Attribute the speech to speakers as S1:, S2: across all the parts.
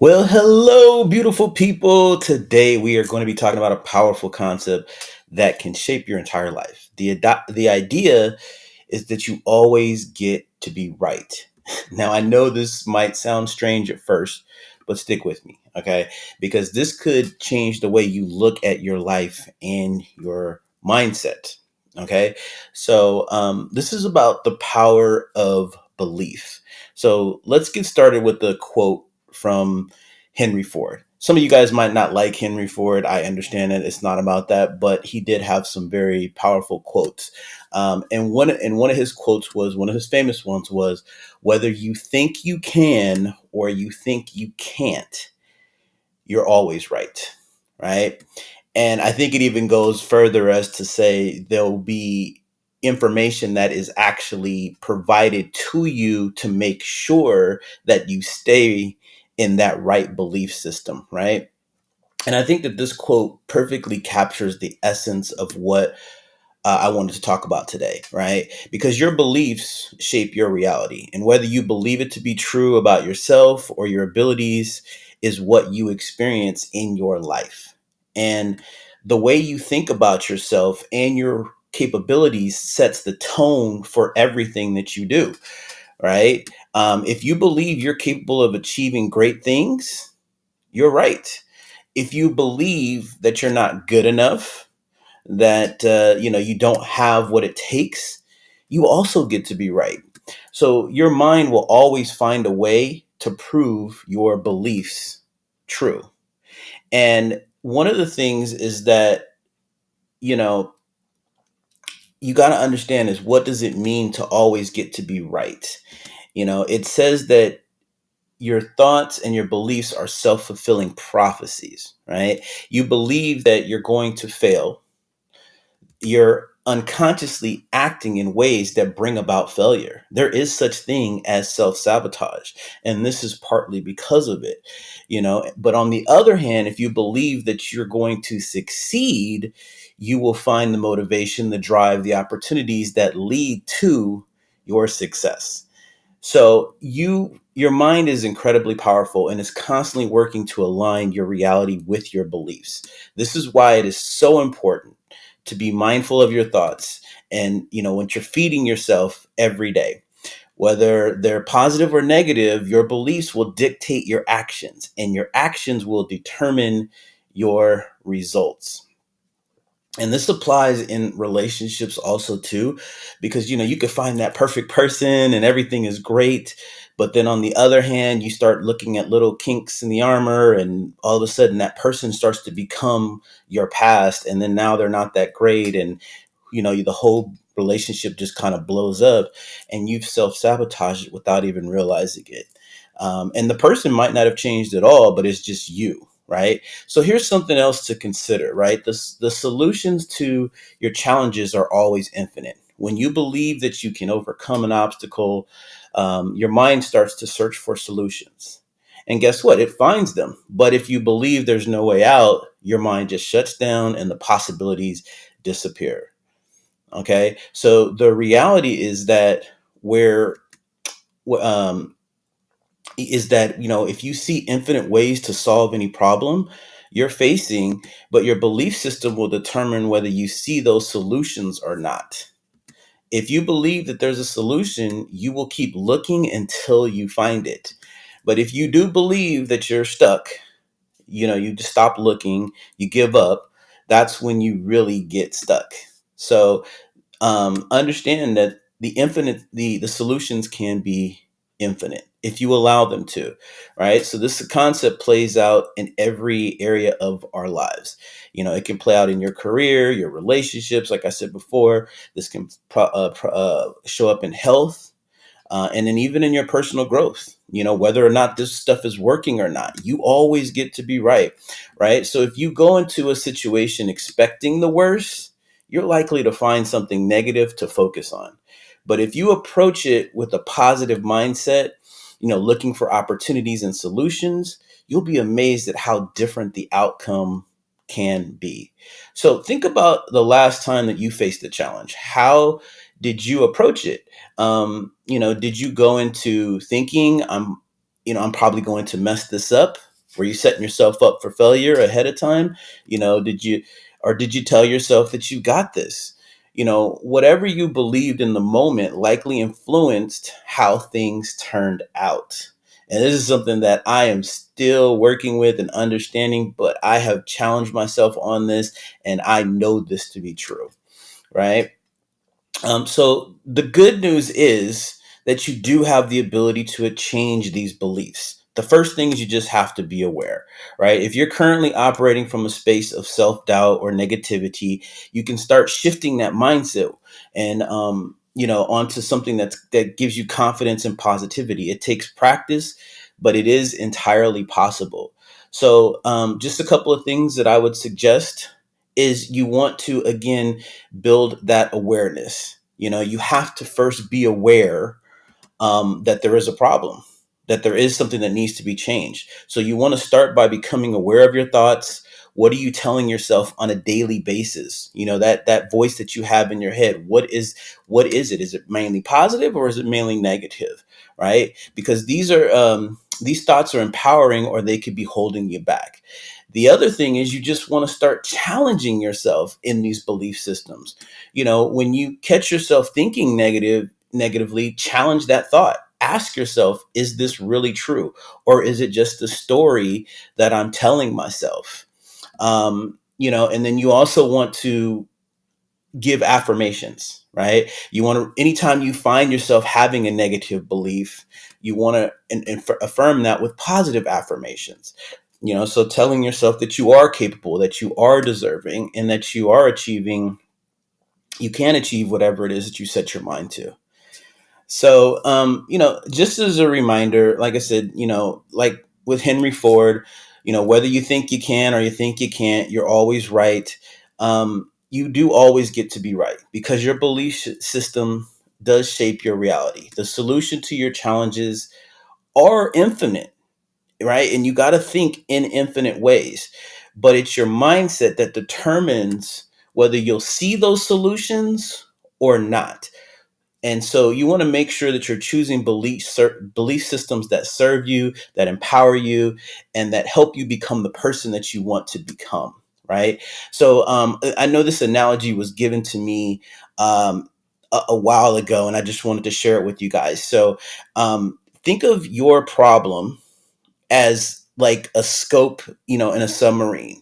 S1: Well, hello, beautiful people. Today we are going to be talking about a powerful concept that can shape your entire life. The idea is that you always get to be right. Now, I know this might sound strange at first, but stick with me, okay? Because this could change the way you look at your life and your mindset, okay? This is about the power of belief. So, let's get started with the quote from Henry Ford. Some of you guys might not like Henry Ford. I understand that it's not about that, but he did have some very powerful quotes. And one of his quotes was one of his famous ones was, "Whether you think you can or you think you can't, you're always right." Right? And I think it even goes further as to say there'll be information that is actually provided to you to make sure that you stay in that right belief system, right? And I think that this quote perfectly captures the essence of what I wanted to talk about today, right? Because your beliefs shape your reality. And whether you believe it to be true about yourself or your abilities is what you experience in your life. And the way you think about yourself and your capabilities sets the tone for everything that you do, right? If you believe you're capable of achieving great things, you're right. If you believe that you're not good enough, that you don't have what it takes, you also get to be right. So your mind will always find a way to prove your beliefs true. And one of the things is that you know you got to understand is, what does it mean to always get to be right? It says that your thoughts and your beliefs are self-fulfilling prophecies, right? You believe that you're going to fail, you're unconsciously acting in ways that bring about failure. There is such thing as self-sabotage, and this is partly because of it. But on the other hand, if you believe that you're going to succeed, you will find the motivation, the drive, the opportunities that lead to your success. So your mind is incredibly powerful and is constantly working to align your reality with your beliefs. This is why it is so important to be mindful of your thoughts, and when you're feeding yourself every day, whether they're positive or negative, your beliefs will dictate your actions, and your actions will determine your results. And this applies in relationships also too, because you could find that perfect person and everything is great, but then on the other hand, you start looking at little kinks in the armor, and all of a sudden that person starts to become your past, and then now they're not that great, and the whole relationship just kind of blows up, and you've self-sabotaged it without even realizing it. And the person might not have changed at all, but it's just you, right? So here's something else to consider, right? The solutions to your challenges are always infinite. When you believe that you can overcome an obstacle, your mind starts to search for solutions. And guess what? It finds them. But if you believe there's no way out, your mind just shuts down and the possibilities disappear. Okay. So the reality is that where, um, if you see infinite ways to solve any problem you're facing, but your belief system will determine whether you see those solutions or not. If you believe that there's a solution, you will keep looking until you find it. But if you do believe that you're stuck, you just stop looking, you give up, that's when you really get stuck. So understand that the solutions can be infinite if you allow them to, right? So this concept plays out in every area of our lives. It can play out in your career, your relationships, like I said before. This can show up in health, and then even in your personal growth. Whether or not this stuff is working or not, you always get to be right. Right? So if you go into a situation expecting the worst, you're likely to find something negative to focus on. But if you approach it with a positive mindset, looking for opportunities and solutions, you'll be amazed at how different the outcome can be. So think about the last time that you faced a challenge. How did you approach it? Did you go into thinking, I'm probably going to mess this up? Were you setting yourself up for failure ahead of time? Did you tell yourself that you got this? Whatever you believed in the moment likely influenced how things turned out. And this is something that I am still working with and understanding, but I have challenged myself on this, and I know this to be true, right? So the good news is that you do have the ability to change these beliefs. The first thing is you just have to be aware, right? If you're currently operating from a space of self doubt or negativity, you can start shifting that mindset and onto something that gives you confidence and positivity. It takes practice, but it is entirely possible. So, just a couple of things that I would suggest is you want to again build that awareness. You have to first be aware that there is a problem, that there is something that needs to be changed. So you want to start by becoming aware of your thoughts. What are you telling yourself on a daily basis? That voice that you have in your head. What is it? Is it mainly positive or is it mainly negative? Right? Because these thoughts are empowering or they could be holding you back. The other thing is you just want to start challenging yourself in these belief systems. When you catch yourself thinking negatively, challenge that thought. Ask yourself, is this really true? Or is it just a story that I'm telling myself? And then you also want to give affirmations, right? You want to, anytime you find yourself having a negative belief, you want to affirm that with positive affirmations. So telling yourself that you are capable, that you are deserving, and that you can achieve whatever it is that you set your mind to. So, just as a reminder, like I said, like with Henry Ford, whether you think you can or you think you can't, you're always right. You do always get to be right because your belief system does shape your reality. The solution to your challenges are infinite, right? And you got to think in infinite ways, but it's your mindset that determines whether you'll see those solutions or not. And so you want to make sure that you're choosing belief systems that serve you, that empower you, and that help you become the person that you want to become. Right. So I know this analogy was given to me a while ago, and I just wanted to share it with you guys. So think of your problem as like a scope, in a submarine,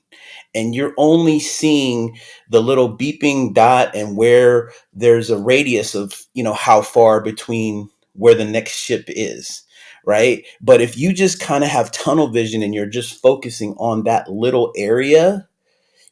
S1: and you're only seeing the little beeping dot and where there's a radius of, how far between where the next ship is, right? But if you just kind of have tunnel vision and you're just focusing on that little area,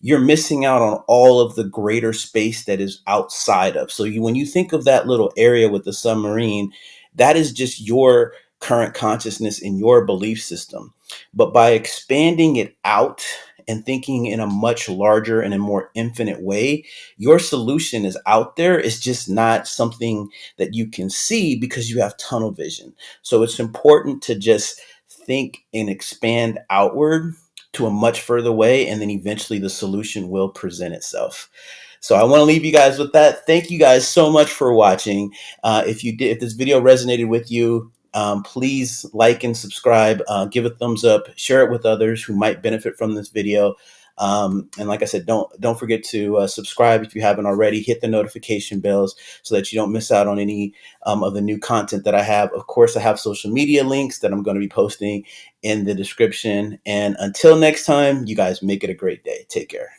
S1: you're missing out on all of the greater space that is outside of. So when you think of that little area with the submarine, that is just your current consciousness in your belief system. But by expanding it out and thinking in a much larger and a more infinite way, your solution is out there. It's just not something that you can see because you have tunnel vision. So it's important to just think and expand outward to a much further way, and then eventually the solution will present itself. So I want to leave you guys with that. Thank you guys so much for watching. If this video resonated with you, please like and subscribe, give a thumbs up, share it with others who might benefit from this video. And like I said, don't forget to subscribe if you haven't already. Hit the notification bells so that you don't miss out on any of the new content that I have. Of course, I have social media links that I'm going to be posting in the description. And until next time, you guys make it a great day. Take care.